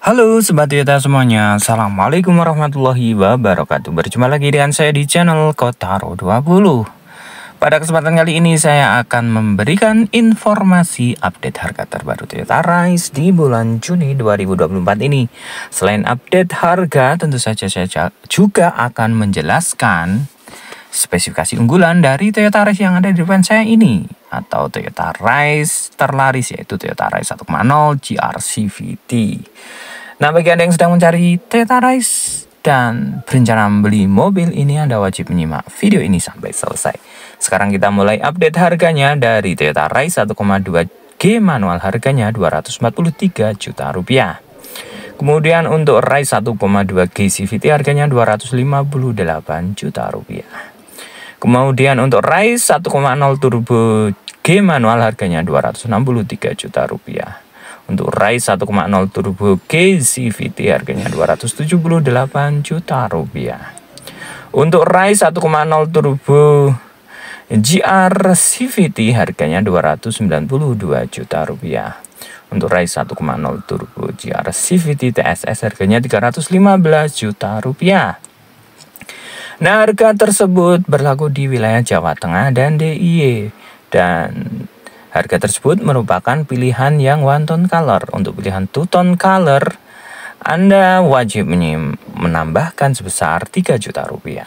Halo Sobat Toyota semuanya, Assalamualaikum warahmatullahi wabarakatuh. Berjumpa lagi dengan saya di channel Kotaro 20. Pada kesempatan kali ini saya akan memberikan informasi update harga terbaru Toyota Rise di bulan Juni 2024 ini. Selain update harga, tentu saja saya juga akan menjelaskan spesifikasi unggulan dari Toyota Rise yang ada di depan saya ini, atau Toyota Rise terlaris, yaitu Toyota Rise 1.0 GR CVT. Nah, bagi Anda yang sedang mencari Toyota Rise dan berencana membeli mobil ini, Anda wajib menyimak video ini sampai selesai. Sekarang kita mulai update harganya dari Toyota Rise 1.2G manual, harganya 243 juta rupiah. Kemudian untuk Rise 1.2G CVT harganya 258 juta rupiah. Kemudian untuk Rise 1.0 Turbo G manual harganya 263 juta rupiah. Untuk Rise 1.0 Turbo G CVT harganya 278 juta rupiah. Untuk Rise 1.0 Turbo GR CVT harganya 292 juta rupiah. Untuk Rise 1.0 Turbo GR CVT TSS harganya 315 juta rupiah. Nah, harga tersebut berlaku di wilayah Jawa Tengah dan DIY, dan harga tersebut merupakan pilihan yang one tone color. Untuk pilihan two tone color, Anda wajib menambahkan sebesar 3 juta rupiah.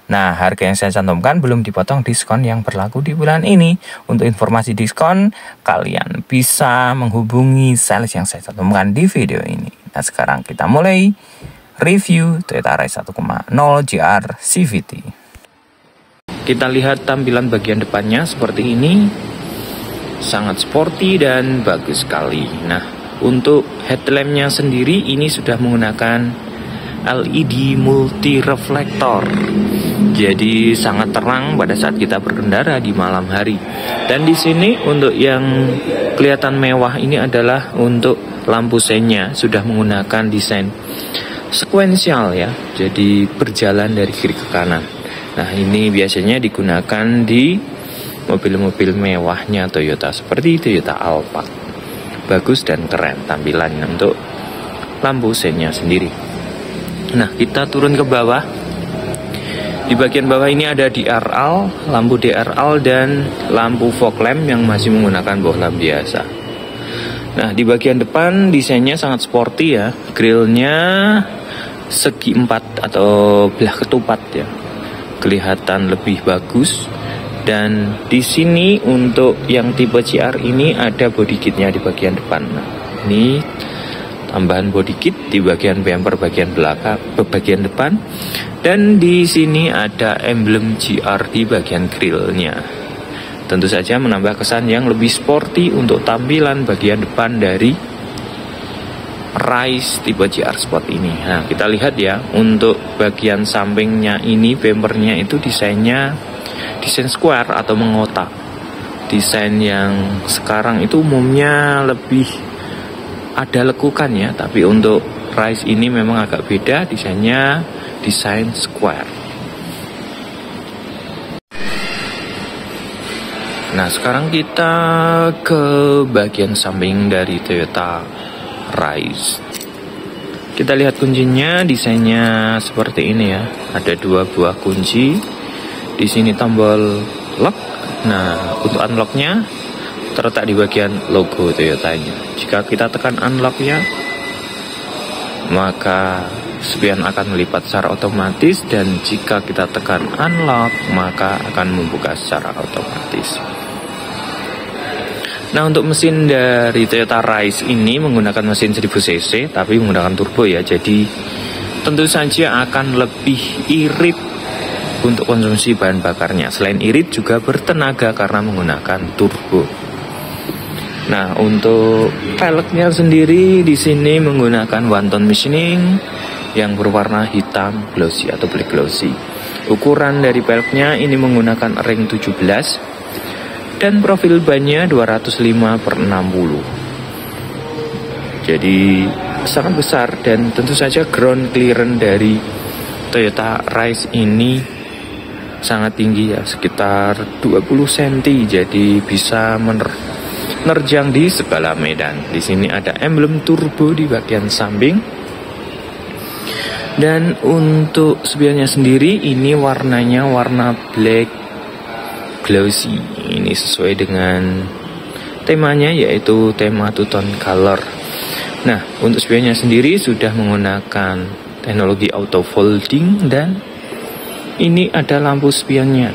Nah, harga yang saya cantumkan belum dipotong diskon yang berlaku di bulan ini. Untuk informasi diskon, kalian bisa menghubungi sales yang saya cantumkan di video ini. Nah, sekarang kita mulai review Toyota Rise 1.0 GR CVT. Kita lihat tampilan bagian depannya seperti ini. Sangat sporty dan bagus sekali. Nah, untuk headlampnya sendiri ini sudah menggunakan LED multi reflektor, jadi sangat terang pada saat kita berkendara di malam hari. Dan di sini untuk yang kelihatan mewah ini adalah untuk lampu seinnya, sudah menggunakan desain sekuensial ya, jadi berjalan dari kiri ke kanan. Nah, ini biasanya digunakan di mobil-mobil mewahnya Toyota seperti Toyota Alphard. Bagus dan keren tampilannya untuk lampu seinnya sendiri. Nah, kita turun ke bawah. Di bagian bawah ini ada DRL, lampu DRL dan lampu fog lamp yang masih menggunakan bohlam biasa. Nah, di bagian depan desainnya sangat sporty ya. Grillnya segi 4 atau belah ketupat ya, kelihatan lebih bagus. Dan di sini untuk yang tipe GR ini ada body kitnya di bagian depan. Nah, ini tambahan body kit di bagian bumper bagian belakang, bagian depan. Dan di sini ada emblem GR di bagian grillnya. Tentu saja menambah kesan yang lebih sporty untuk tampilan bagian depan dari Rise tipe GR Sport ini. Nah, kita lihat ya, untuk bagian sampingnya ini bumpernya itu desainnya desain square atau mengotak. Desain yang sekarang itu umumnya lebih ada lekukan ya, tapi untuk Rise ini memang agak beda, desainnya desain square. Nah, sekarang kita ke bagian samping dari Toyota Rise. Kita lihat kuncinya, desainnya seperti ini ya. Ada 2 buah kunci. Di sini tombol lock. Nah, untuk unlocknya terletak di bagian logo Toyotanya. Jika kita tekan unlocknya, maka spion akan melipat secara otomatis, dan jika kita tekan unlock, maka akan membuka secara otomatis. Nah, untuk mesin dari Toyota Rise ini menggunakan mesin 1000 cc tapi menggunakan turbo ya, jadi tentu saja akan lebih irit untuk konsumsi bahan bakarnya. Selain irit juga bertenaga karena menggunakan turbo. Nah, untuk peleknya sendiri di sini menggunakan one tone machining yang berwarna hitam glossy atau black glossy. Ukuran dari peleknya ini menggunakan ring 17 dan profil bannya 205/60. Jadi sangat besar, dan tentu saja ground clearance dari Toyota Rise ini sangat tinggi ya, sekitar 20 cm, jadi bisa nerjang di segala medan. Di sini ada emblem turbo di bagian samping. Dan untuk spionnya sendiri ini warnanya warna black glossy. Ini sesuai dengan temanya, yaitu tema two-tone color. Nah, untuk spionnya sendiri sudah menggunakan teknologi auto folding dan ini ada lampu spionnya.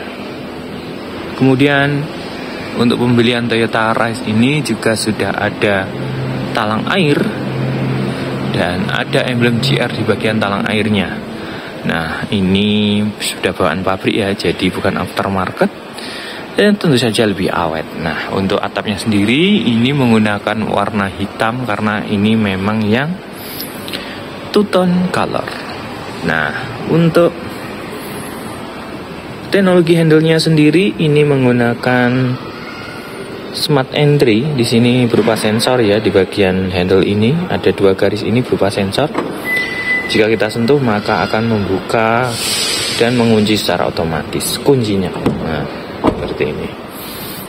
Kemudian untuk pembelian Toyota Rise ini juga sudah ada talang air dan ada emblem GR di bagian talang airnya. Nah, ini sudah bawaan pabrik ya, jadi bukan aftermarket dan tentu saja lebih awet. Nah, untuk atapnya sendiri ini menggunakan warna hitam karena ini memang yang two-tone color. Nah, untuk teknologi handle-nya sendiri ini menggunakan smart entry. Di sini berupa sensor ya, di bagian handle ini ada 2 garis ini berupa sensor. Jika kita sentuh maka akan membuka dan mengunci secara otomatis kuncinya. Nah, seperti ini.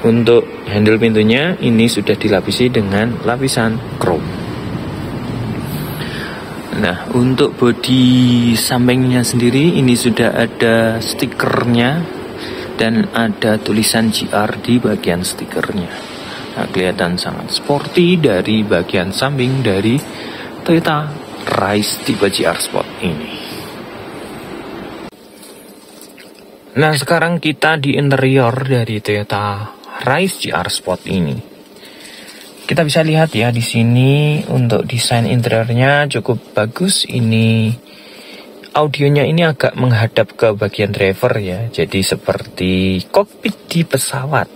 Untuk handle pintunya ini sudah dilapisi dengan lapisan chrome. Nah, untuk bodi sampingnya sendiri ini sudah ada stikernya dan ada tulisan GR di bagian stikernya. Nah, kelihatan sangat sporty dari bagian samping dari Toyota Rise tipe GR Sport ini. Nah, sekarang kita di interior dari Toyota Rise GR Sport ini. Kita bisa lihat ya di sini untuk desain interiornya cukup bagus. Ini audionya ini agak menghadap ke bagian driver ya. Jadi seperti kokpit di pesawat.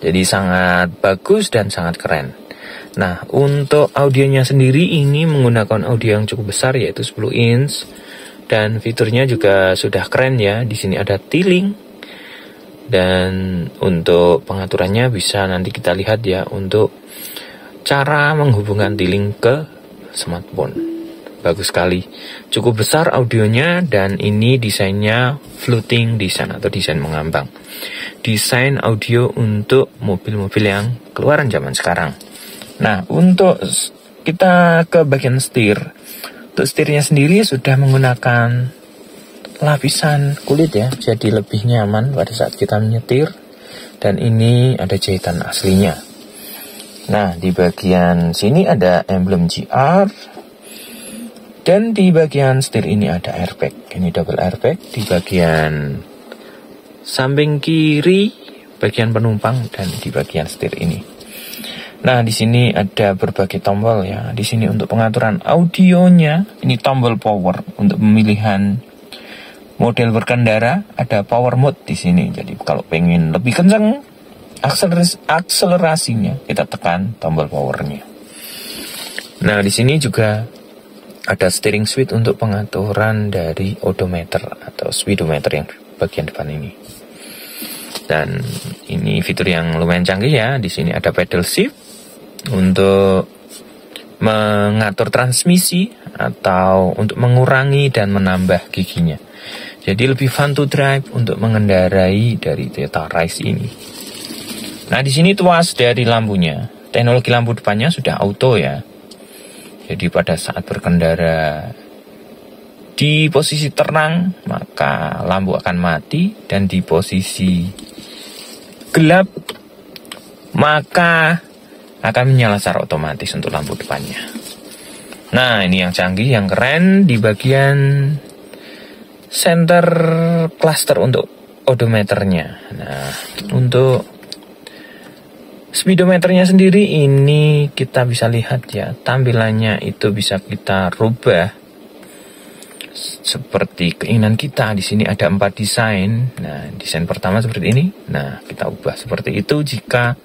Jadi sangat bagus dan sangat keren. Nah, untuk audionya sendiri ini menggunakan audio yang cukup besar yaitu 10 inch dan fiturnya juga sudah keren ya. Di sini ada tiling. Dan untuk pengaturannya bisa nanti kita lihat ya untuk cara menghubungkan tiling ke smartphone. Bagus sekali. Cukup besar audionya dan ini desainnya floating design atau desain mengambang. Desain audio untuk mobil-mobil yang keluaran zaman sekarang. Nah, untuk kita ke bagian setir. Untuk setirnya sendiri sudah menggunakan lapisan kulit ya, jadi lebih nyaman pada saat kita menyetir. Dan ini ada jahitan aslinya. Nah, di bagian sini ada emblem GR dan di bagian setir ini ada airbag. Ini double airbag di bagian samping kiri bagian penumpang dan di bagian setir ini. Nah, di sini ada berbagai tombol ya. Di sini untuk pengaturan audionya, ini tombol power untuk pemilihan model berkendara, ada power mode di sini. Jadi kalau pengen lebih kencang akselerasinya, kita tekan tombol powernya. Nah, di sini juga ada steering switch untuk pengaturan dari odometer atau speedometer yang bagian depan ini. Dan ini fitur yang lumayan canggih ya. Di sini ada pedal shift untuk mengatur transmisi atau untuk mengurangi dan menambah giginya. Jadi lebih fun to drive untuk mengendarai dari Toyota Rise ini. Nah, di sini tuas dari lampunya. Teknologi lampu depannya sudah auto ya. Jadi pada saat berkendara di posisi terang, maka lampu akan mati. Dan di posisi gelap, maka akan menyala secara otomatis untuk lampu depannya. Nah, ini yang canggih, yang keren di bagian center cluster untuk odometernya. Nah, untuk speedometernya sendiri ini kita bisa lihat ya, tampilannya itu bisa kita rubah seperti keinginan kita. Di sini ada 4 desain. Nah, desain pertama seperti ini. Nah, kita ubah seperti itu jika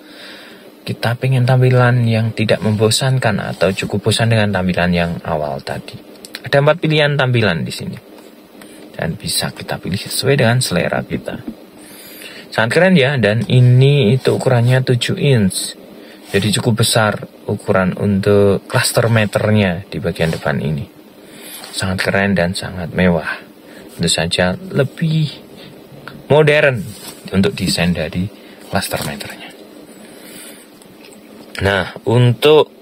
kita pengen tampilan yang tidak membosankan atau cukup bosan dengan tampilan yang awal tadi. Ada 4 pilihan tampilan di sini. Dan bisa kita pilih sesuai dengan selera kita. Sangat keren ya, dan ini itu ukurannya 7 inch. Jadi cukup besar ukuran untuk cluster meternya di bagian depan ini. Sangat keren dan sangat mewah. Tentu saja lebih modern untuk desain dari cluster meternya. Nah, untuk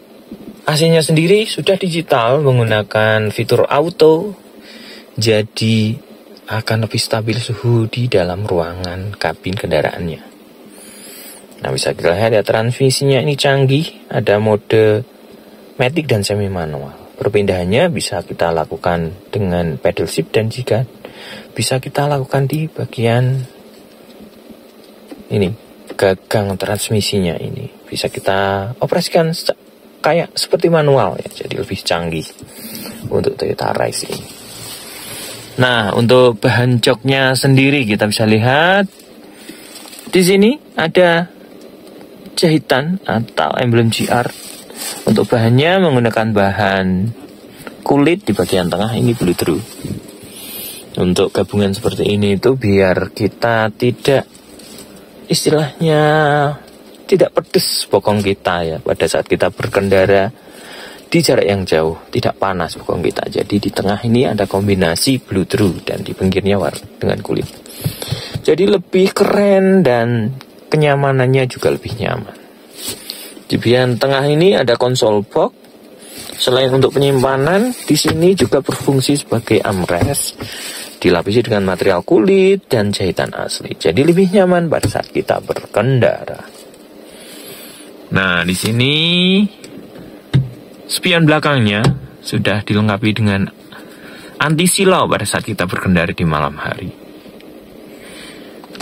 AC-nya sendiri sudah digital menggunakan fitur auto, jadi akan lebih stabil suhu di dalam ruangan kabin kendaraannya. Nah, bisa kita lihat ya, transmisinya ini canggih, ada mode matic dan semi manual. Perpindahannya bisa kita lakukan dengan pedal shift dan juga bisa kita lakukan di bagian ini, gagang transmisinya ini. Bisa kita operasikan kayak seperti manual ya, jadi lebih canggih untuk Toyota Rise ini. Nah, untuk bahan joknya sendiri kita bisa lihat di sini ada jahitan atau emblem GR. Untuk bahannya menggunakan bahan kulit di bagian tengah ini blue true. Untuk gabungan seperti ini itu biar kita tidak, istilahnya tidak pedes bokong kita ya pada saat kita berkendara di jarak yang jauh, tidak panas bokong kita. Jadi di tengah ini ada kombinasi blue true dan di pinggirnya warna dengan kulit. Jadi lebih keren dan kenyamanannya juga lebih nyaman. Di bagian tengah ini ada konsol box. Selain untuk penyimpanan, di sini juga berfungsi sebagai armrest, dilapisi dengan material kulit dan jahitan asli. Jadi lebih nyaman pada saat kita berkendara. Nah, di sini spion belakangnya sudah dilengkapi dengan anti silau pada saat kita berkendara di malam hari.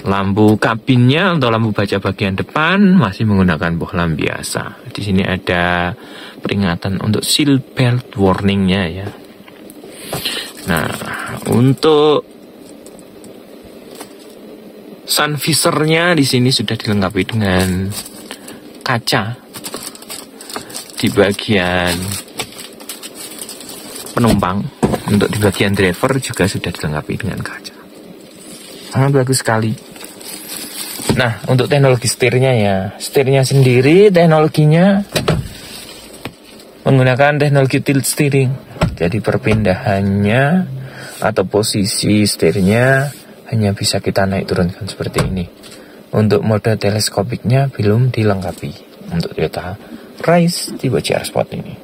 Lampu kabinnya atau lampu baca bagian depan masih menggunakan bohlam biasa. Di sini ada peringatan untuk seatbelt warningnya ya. Nah, untuk sun visornya di sini sudah dilengkapi dengan kaca di bagian penumpang. Untuk di bagian driver juga sudah dilengkapi dengan kaca. Sangat bagus sekali. Nah, untuk teknologi setirnya ya, setirnya sendiri teknologinya menggunakan teknologi tilt steering. Jadi perpindahannya atau posisi setirnya hanya bisa kita naik turunkan seperti ini. Untuk mode teleskopiknya belum dilengkapi untuk Toyota Rise tipe GR Sport ini.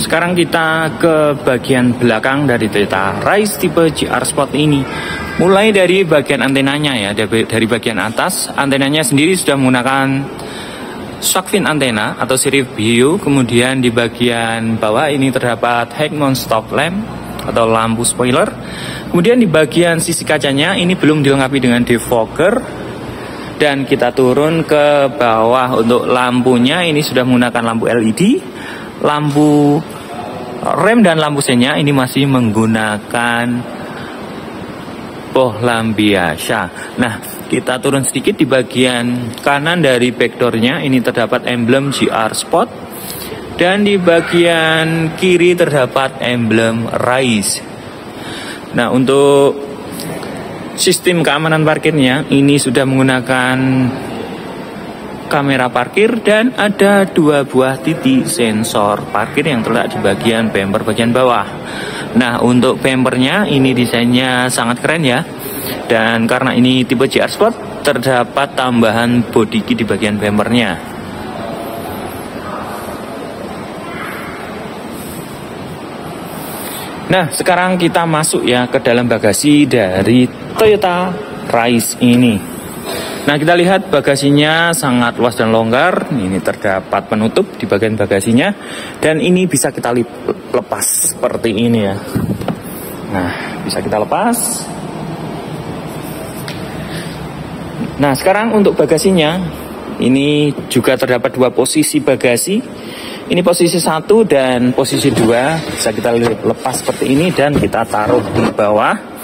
Sekarang kita ke bagian belakang dari Toyota Rise tipe GR Sport ini. Mulai dari bagian antenanya ya, dari bagian atas antenanya sendiri sudah menggunakan shark fin antena atau seri view. Kemudian di bagian bawah ini terdapat head mount stop lamp atau lampu spoiler. Kemudian di bagian sisi kacanya ini belum dilengkapi dengan defogger. Dan kita turun ke bawah untuk lampunya, ini sudah menggunakan lampu LED. Lampu rem dan lampu sennya ini masih menggunakan bohlam biasa. Nah, kita turun sedikit di bagian kanan dari backdoornya, ini terdapat emblem GR Sport. Dan di bagian kiri terdapat emblem Rise. Nah, untuk sistem keamanan parkirnya ini sudah menggunakan kamera parkir dan ada 2 buah titik sensor parkir yang terletak di bagian bumper bagian bawah. Nah, untuk bumpernya ini desainnya sangat keren ya. Dan karena ini tipe GR Sport, terdapat tambahan body kit di bagian bumpernya. Nah, sekarang kita masuk ya ke dalam bagasi dari Toyota Rise ini. Nah, kita lihat bagasinya sangat luas dan longgar. Ini terdapat penutup di bagian bagasinya. Dan ini bisa kita lepas seperti ini ya. Nah, bisa kita lepas. Nah, sekarang untuk bagasinya, ini juga terdapat 2 posisi bagasi. Ini posisi 1 dan posisi 2 bisa kita lepas seperti ini dan kita taruh di bawah.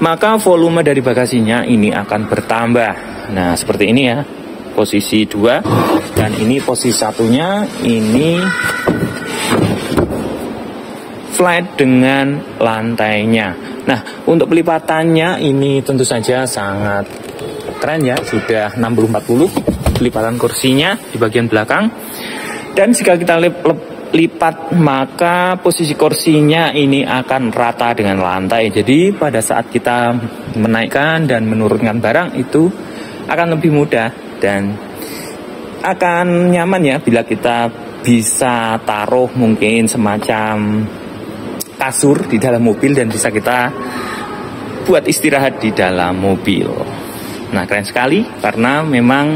Maka volume dari bagasinya ini akan bertambah. Nah, seperti ini ya, posisi 2 dan ini posisi 1-nya ini flat dengan lantainya. Nah, untuk pelipatannya ini tentu saja sangat keren ya, sudah 60-40 pelipatan kursinya di bagian belakang. Dan jika kita lipat, maka posisi kursinya ini akan rata dengan lantai. Jadi pada saat kita menaikkan dan menurunkan barang itu akan lebih mudah dan akan nyaman ya bila kita bisa taruh mungkin semacam kasur di dalam mobil dan bisa kita buat istirahat di dalam mobil. Nah, keren sekali karena memang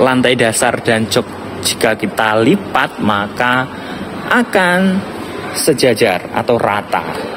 lantai dasar dan jok jika kita lipat maka akan sejajar atau rata.